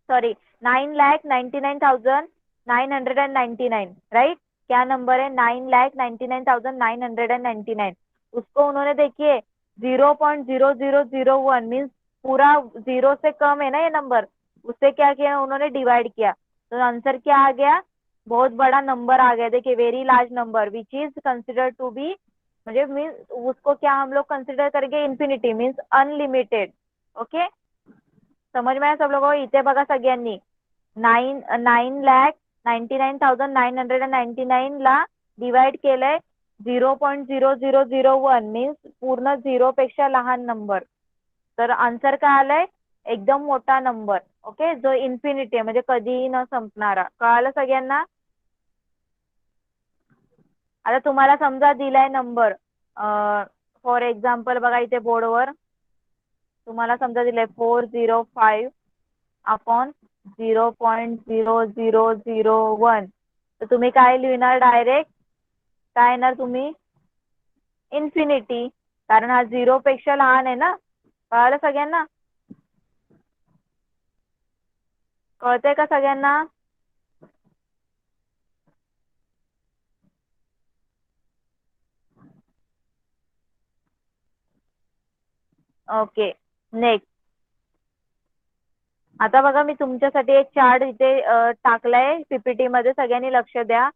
सॉरी 9,99,999, राइट, क्या नंबर है, 9,99,999, उसको उन्होंने देखिए 0.0001 मीन्स पूरा जीरो से कम है ना ये नंबर, उससे क्या किया उन्होंने, डिवाइड किया, तो आंसर क्या आ गया, बहुत बड़ा नंबर आ गया। देखिए very large number which is consider to be, म्हणजे मीन्स उसको क्या हम लोग कंसिडर करेंगे, इन्फिनिटी मीन्स अनलिमिटेड, ओके। समझ में आया सब लोगों को? इथे बघा सगळ्यांनी 9,99,999 ला डिवाइड केलंय 0.0001 मीन्स पूर्ण झिरो पेक्षा लहान नंबर, तर आन्सर काय आलंय एकदम मोठा नंबर. ओके, जो इन्फिनिटी आहे म्हणजे कधीही न संपणारा. कळालं सगळ्यांना? आता तुम्हाला समजा दिलाय नंबर, फॉर एक्झाम्पल बघा इथे बोर्डवर तुम्हाला समजा दिलाय 405 अपॉन 0.0001. तर तुम्ही काय लिहिणार डायरेक्ट? काय येणार तुम्ही? इन्फिनिटी, कारण हा 0 पेक्षा लहान आहे ना. कळालं सगळ्यांना? कळतंय का सगळ्यांना? Okay, next. आता बघा मी तुमच्यासाठी एक चार्ट इथे टाकलाय पीपीटी मध्ये, सगळ्यांनी लक्ष द्या.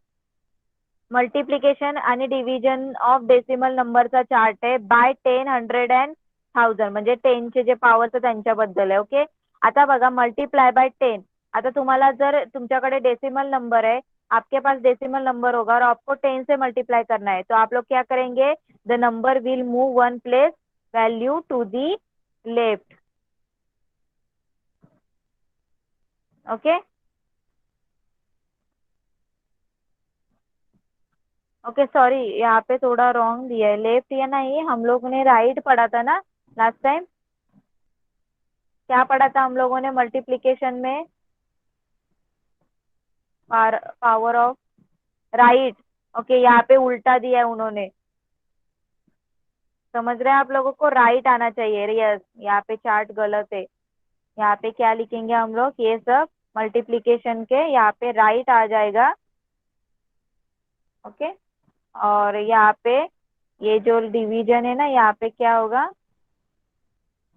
मल्टिप्लिकेशन आणि डिव्हिजन ऑफ डेसिमल नंबरचा चार्ट आहे बाय 10, 100 अँड 1000, म्हणजे 10 चे जे पॉवर्स आहे त्यांच्याबद्दल आहे. ओके, आता बघा मल्टीप्लाय बाय 10. आता तुम्हाला जर तुमच्याकडे डेसिमल नंबर है, आपके पास डेसिमल नंबर होगा और आपको 10 से मल्टीप्लाई करना है, तो आप लोग क्या करेंगे? The number will move one place, value to the left. Okay okay, sorry यहाँ पे थोड़ा रॉन्ग दिया है. लेफ्ट या नहीं, हम लोगों ने राइट पढ़ा था ना लास्ट टाइम. क्या पढ़ा था हम लोगों ने मल्टीप्लिकेशन में? Power of right. ओके, यहाँ पे उल्टा दिया है उन्होंने. समझ रहे हैं आप लोगों को? राइट आना चाहिए. यस, यहाँ पे चार्ट गलत है. यहाँ पे क्या लिखेंगे हम लोग? ये सब मल्टीप्लिकेशन के यहाँ पे राइट आ जाएगा. ओके, और यहाँ पे ये जो डिवीजन है ना, यहाँ पे क्या होगा?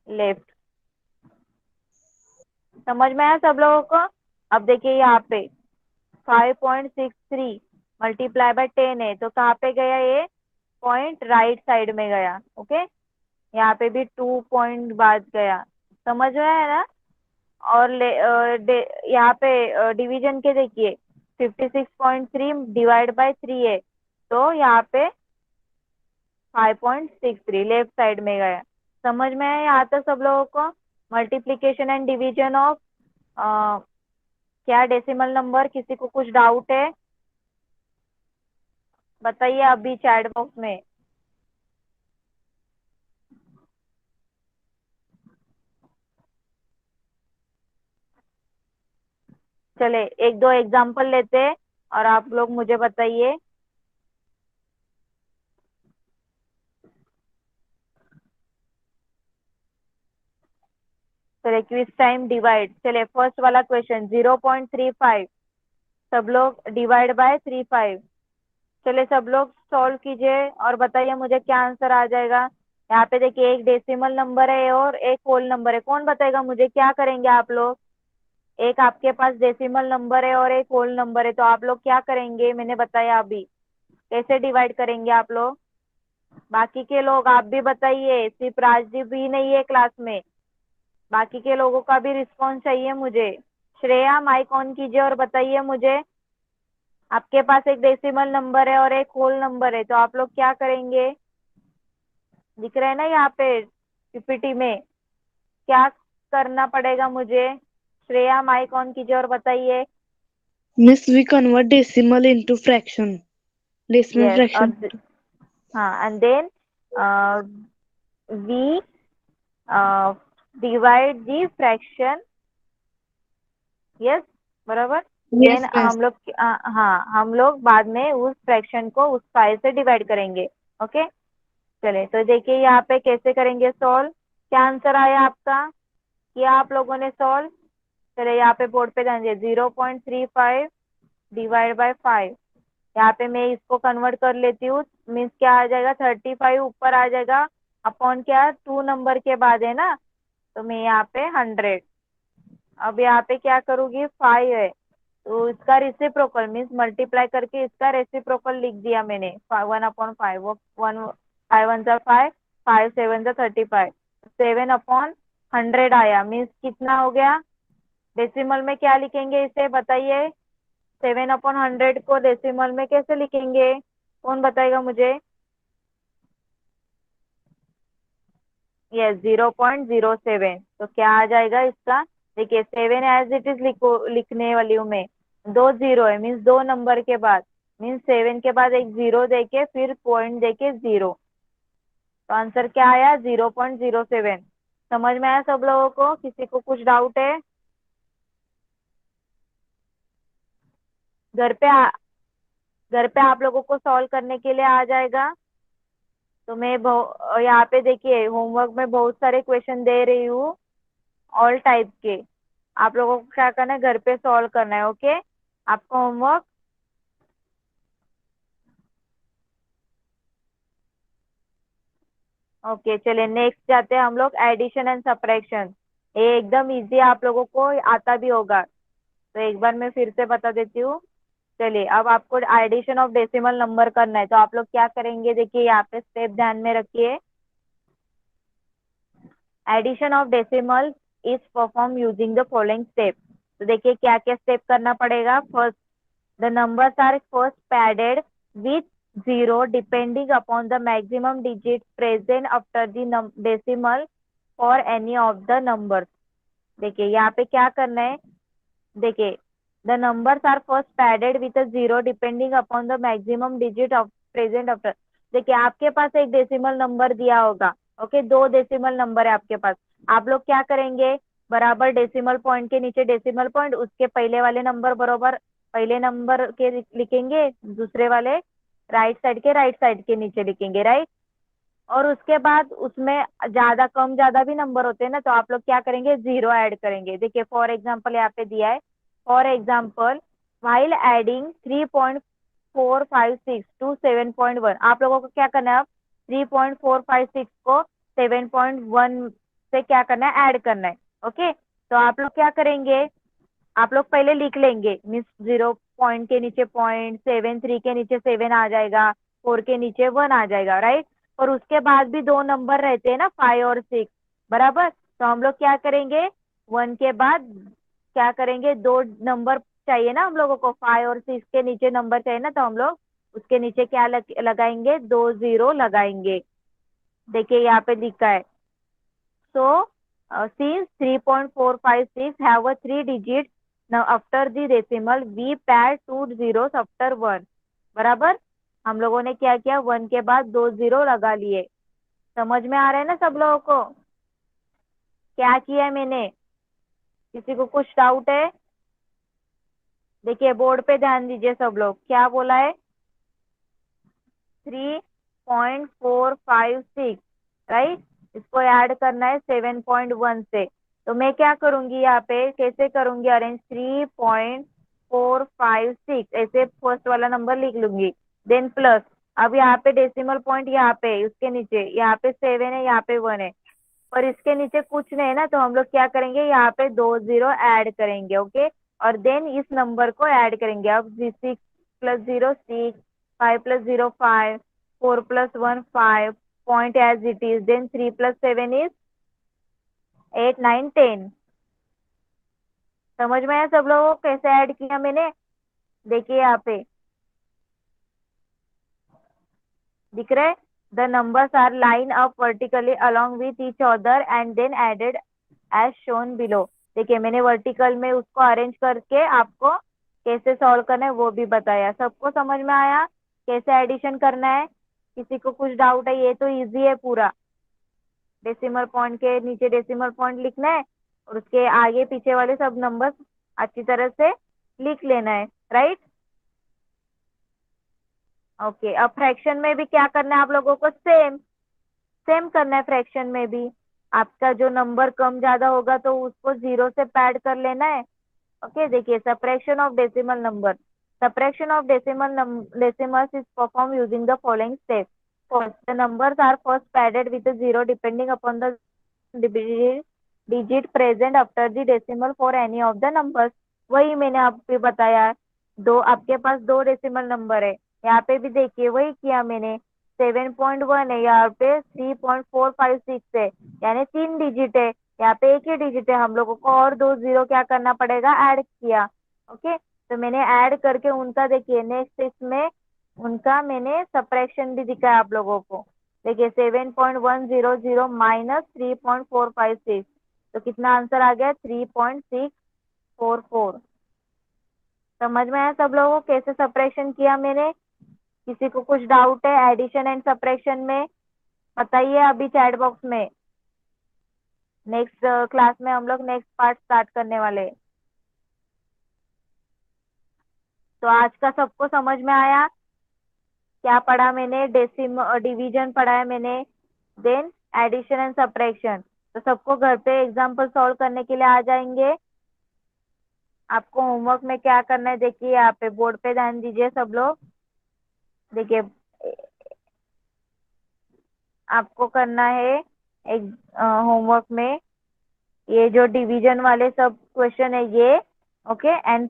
लेफ्ट. समझ में आया सब लोगों को? अब देखिए यहाँ पे 5.63 मल्टीप्लाई बाय 10 है, तो कहाँ पे गया ये? पॉइंट राइट साइड में गया. ओके, यहाँ पे भी 2 पॉइंट बाद गया. समझ में आया ना? और यहाँ पे डिवीजन के देखिए 56.3 डिवाइड बाय 3 है, तो यहाँ पे 5.63 लेफ्ट साइड में गया. समझ में आया यहाँ तक सब लोगों को? मल्टीप्लिकेशन एंड डिवीजन ऑफ क्या डेसिमल नंबर. किसी को कुछ डाउट है? बताइए अभी चैट बॉक्स में. चले एक दो एग्जाम्पल लेते हैं और आप लोग मुझे बताइए. चले क्विज टाइम डिवाइड. चले फर्स्ट वाला क्वेश्चन 0.35 सब लोग डिवाइड बाय 35. चले सब लोग सॉल्व कीजिए और बताइए मुझे क्या आंसर आ जाएगा. यहाँ पे देखिए एक डेसिमल नंबर है और एक होल नंबर है. कौन बताएगा मुझे? क्या करेंगे आप लोग? एक आपके पास डेसिमल नंबर है और एक होल नंबर है, तो आप लोग क्या करेंगे? मैंने बताया अभी. कैसे डिवाइड करेंगे आप लोग? बाकी के लोग आप भी बताइए, सिर्फ राजदीप भी नहीं है क्लास में, बाकी के लोगों का भी रिस्पॉन्स चाहिए मुझे. श्रेया माइक ऑन कीजिए और बताइए मुझे. आपके पास एक डेसिमल नंबर है और एक होल नंबर है, तो आप लोग क्या करेंगे? दिख रहा है ना यहाँ पे पीपीटी में? क्या करना पड़ेगा मुझे? श्रेया माइक ऑन कीजिए और बताइए. Miss, we convert decimal into fraction. Decimal yes, fraction. और हाँ, and then we divide the fraction. Yes, बराबर. Yes, then miss. हम लोग हाँ, हम लोग बाद में उस फ्रैक्शन को उस 5 से डिवाइड करेंगे. ओके, चले तो देखिए यहाँ पे कैसे करेंगे सॉल्व. क्या आंसर आया आपका? किया आप लोगों ने सॉल्व? चले यहाँ पे बोर्ड पे ध्यान दीजिए. 0.35 डिवाइड बाय 5. यहाँ पे मैं इसको कन्वर्ट कर लेती हूँ. मीन्स क्या आ जाएगा? 35 ऊपर आ जाएगा अपॉन क्या 2 नंबर के बाद है ना, तो मैं यहाँ पे 100. अब यहाँ पे क्या करूँगी? 5 है, तो इसका रेसिप्रोकल मीन्स मल्टीप्लाई करके इसका रेसिप्रोकल लिख दिया मैंने. 1/5 वो 1 5 1 जा 5, 5 7 जा 35, 7/100 आया. मीन्स कितना हो गया? डेसिमल में क्या लिखेंगे इसे बताइए? 7/100 को डेसिमल में कैसे लिखेंगे? कौन बताएगा मुझे? यस 0.07। तो क्या आ जाएगा इसका? देखिए 7 एज इट इज लिखने वाली हूँ मैं। 2 जीरो है मीन्स 2 नंबर के बाद, मीन्स 7 के बाद एक 0 देके फिर पॉइंट देके 0। तो आंसर क्या आया? 0.07। समझ में आया सब लोगों को? किसी को कुछ डाउट है? घर पे घर पे आप लोगों को सॉल्व करने के लिए आ जाएगा। तो मैं यहाँ पे देखिए होमवर्क में बहुत सारे क्वेश्चन दे रही हूँ, ऑल टाइप के। आप लोगों को क्या करना है? घर पे सॉल्व करना है। ओके, आपका होमवर्क। ओके चलिए नेक्स्ट जाते हैं हम लोग, एडिशन एंड सब्ट्रैक्शन। ये एकदम इजी आप लोगों को आता भी होगा, तो एक बार मैं फिर से बता देती हूँ। चलिए अब आपको एडिशन ऑफ डेसिमल नंबर करना है, तो आप लोग क्या करेंगे? देखिए यहाँ पे स्टेप ध्यान में रखिए। Addition of decimal is perform using the following step. तो देखिए क्या क्या स्टेप करना पड़ेगा। First, the numbers are first padded with 0 depending upon the maximum digit present after the decimal for any of the numbers. देखिए यहाँ पे क्या करना है? देखिए the numbers are first padded with a 0 depending upon the maximum digit of present after. देखिए आपके पास एक डेसिमल नंबर दिया होगा। ओके, 2 डेसिमल नंबर है आपके पास। आप लोग क्या करेंगे? बराबर डेसिमल पॉइंट के नीचे डेसिमल पॉइंट, उसके पहले वाले नंबर बराबर पहले नंबर के लिखेंगे, दूसरे वाले राइट साइड के राइट साइड के नीचे लिखेंगे, राइट। और उसके बाद उसमें ज्यादा कम ज्यादा भी नंबर होते हैं ना, तो आप लोग क्या करेंगे? 0 ऐड करेंगे। देखिए फॉर एग्जाम्पल यहाँ पे दिया है, for example while adding 3.456 to 7.1। आप लोगों को क्या करना है? अब 3.456 को 7.1 से क्या करना है? ऐड करना है। ओके, तो आप लोग क्या करेंगे? आप लोग पहले लिख लेंगे, मीन्स 0 पॉइंट के नीचे पॉइंट, 7 3 के नीचे 7 आ जाएगा, 4 के नीचे 1 आ जाएगा, राइट। और उसके बाद भी 2 नंबर रहते हैं ना, 5 और 6, बराबर। तो हम लोग क्या करेंगे? 1 के बाद क्या करेंगे? 2 नंबर चाहिए ना हम लोगों को, 5 और 6 के नीचे नंबर चाहिए ना, तो हम लोग उसके नीचे क्या लगाएंगे? 2 0 लगाएंगे। देखिए यहाँ पे लिखा है, so since 3.456 have a 3 digits now after the decimal, we paired 2 zeros after 1। बराबर, हम लोगों ने क्या किया? 1 के बाद 2 0 लगा लिए। समझ में आ रहा है ना सब लोगों को क्या किया है मैंने? किसी को कुछ डाउट है? देखिए बोर्ड पे ध्यान दीजिए सब लोग, क्या बोला है? 3.456, राइट। इसको ऐड करना है 7.1 से। तो मैं क्या करूंगी यहाँ पे? कैसे करूंगी अरेंज? 3.456 ऐसे फर्स्ट वाला नंबर लिख लूंगी, देन प्लस। अब यहाँ पे डेसिमल पॉइंट यहाँ पे उसके नीचे, यहाँ पे 7 है, यहाँ पे 1 है, और इसके नीचे कुछ नहीं है ना, तो हम लोग क्या करेंगे? यहाँ पे 2 0 ऐड करेंगे। ओके, और देन इस नंबर को ऐड करेंगे। अब 6 plus 0 6, 5 plus 0 5, 4 plus 1 5, point as it is, then 3 plus 7 is 8 9 10। समझ में आया सब लोगों को कैसे ऐड किया मैंने? देखिए यहाँ पे दिख रहा है, the numbers are line up vertically along with each other and then added as shown below. देखिए मैंने वर्टिकल में उसको अरेंज करके आपको कैसे सॉल्व करना है वो भी बताया। सबको समझ में आया कैसे एडिशन करना है? किसी को कुछ डाउट है? ये तो इजी है पूरा। डेसिमल पॉइंट के नीचे डेसिमल पॉइंट लिखना है, और उसके आगे पीछे वाले सब नंबर्स अच्छी तरह से लिख लेना है, राइट। ओके, अब फ्रैक्शन में भी क्या करना है आप लोगों को? सेम सेम करना है फ्रैक्शन में भी। आपका जो नंबर कम ज्यादा होगा तो उसको 0 से पैड कर लेना है। ओके, देखिए subtraction of decimal number. Subtraction of decimals is performed using the following steps. First, the numbers are first padded with a 0 depending upon the digit present after the decimal for any of the numbers। वही मैंने आपको बताया है। दो आपके पास 2 डेसिमल नंबर है, यहाँ पे भी देखिए वही किया मैंने। 7.1 है, यहाँ पे 3.456 है, यानी 3 डिजिट है, यहाँ पे एक ही डिजिट है। हम लोगों को और 2 0 क्या करना पड़ेगा? ऐड किया। ओके, तो मैंने ऐड करके उनका देखिए नेक्स्ट इसमें उनका मैंने सब्ट्रैक्शन भी दिखाया आप लोगों को। देखिए 7.100 माइनस 3.456, तो कितना आंसर आ गया? 3.644। समझ में आया सब लोगों को कैसे सप्रेशन किया मैंने? किसी को कुछ डाउट है एडिशन एंड सप्रेशन में? बताइए अभी चैट बॉक्स में। नेक्स्ट क्लास में हम लोग नेक्स्ट पार्ट स्टार्ट करने वाले हैं। तो आज का सबको समझ में आया? क्या पढ़ा मैंने? डिवीजन पढ़ा है मैंने, देन एडिशन एंड सब्ट्रैक्शन। तो सबको घर पे एग्जाम्पल सॉल्व करने के लिए आ जाएंगे। आपको होमवर्क में क्या करना है देखिए, यहाँ पे बोर्ड पे ध्यान दीजिए सब लोग। देखिए आपको करना है एक होमवर्क में ये जो डिवीजन वाले सब क्वेश्चन है ये, ओके, एन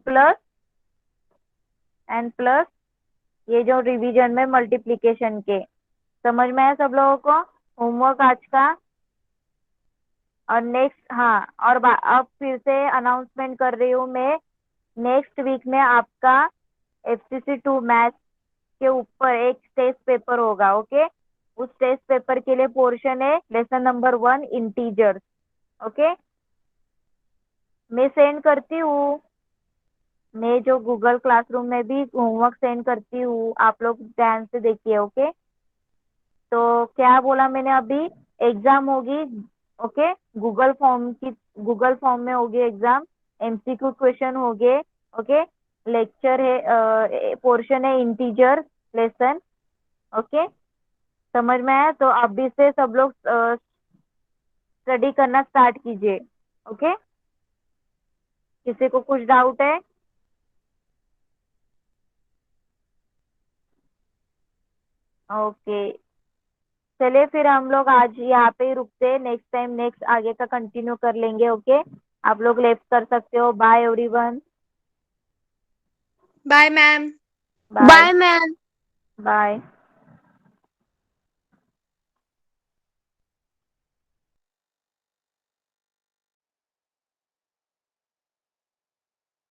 प्लस ये जो रिवीजन में मल्टीप्लिकेशन के। समझ में आया सब लोगों को होमवर्क आज का? और नेक्स्ट, हाँ, और अब फिर से अनाउंसमेंट कर रही हूँ मैं, नेक्स्ट वीक में आपका FCC2 मैथ के ऊपर एक टेस्ट पेपर होगा, ओके। उस टेस्ट पेपर के लिए पोर्शन है लेसन नंबर 1 इंटीजर्स, ओके। मैं सेंड करती हूँ, मैं जो गूगल क्लासरूम में भी होमवर्क सेंड करती हूँ, आप लोग ध्यान से देखिए, ओके। तो क्या बोला मैंने अभी? एग्जाम होगी, ओके, गूगल फॉर्म में होगी एग्जाम, MCQ क्वेश्चन होंगे, ओके। लेक्चर है, पोर्शन है इंटीजर लेसन, ओके। समझ में आया? तो अभी से सब लोग स्टडी करना स्टार्ट कीजिए, ओके। किसी को कुछ डाउट है? ओके, चलिए फिर हम लोग आज यहाँ पे ही रुकते हैं, नेक्स्ट टाइम नेक्स्ट आगे का कंटिन्यू कर लेंगे, ओके। आप लोग लेफ्ट कर सकते हो। Bye everyone. Bye, ma'am. Bye bye ma'am. Bye.